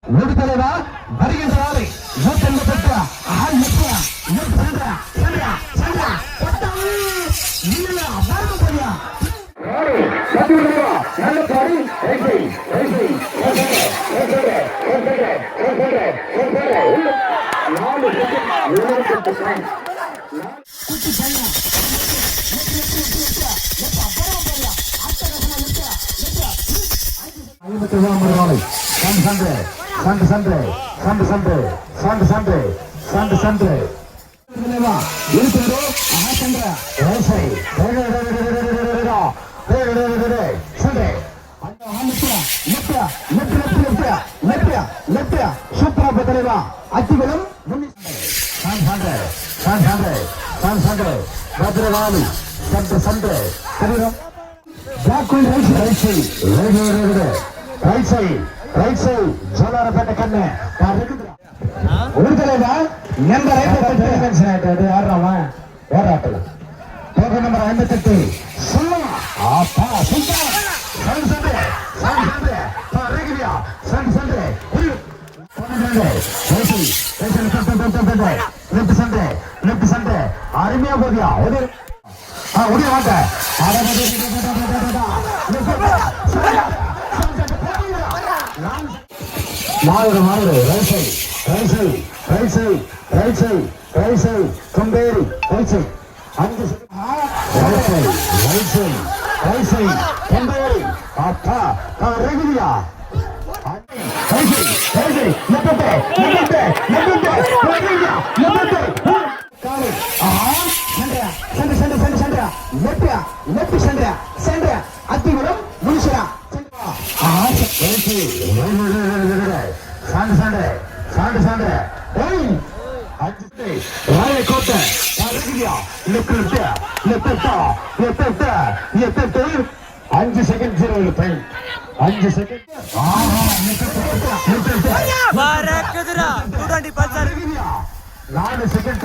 ஒரு தலைவா வருகின்ற நாளை 188 அருமையா போதியா ஒடிய மாட்ட மாடு மாடு ரைசை ரைசை ரைசை ரைசை ரைசை கொண்டேரி ரைசை 5 ரைசை ரைசை ரைசை கொண்டேரி அப்பா ரெகுலியா ரைசை ரைசை லெப்பே லெப்பே லெப்பே ரெகுலியா லெப்பே காலை சண்டா சண்டா சண்டா சண்டா சண்டா லெப்பே லெப்பே சண்டா சண்டா அத்திகுளம் முனிஷரா ரைசை சாண்டு சாண்டு சாண்டு சாண்டு ஏய் அஜித்தே ராய கோட்ட பாருகியா லெப்பே லெப்பே லெப்பே லெப்பே 5 செகண்ட் 0 டைம் 5 செகண்ட் பறக்குதுடா 220 பல்சர் 4 செகண்ட்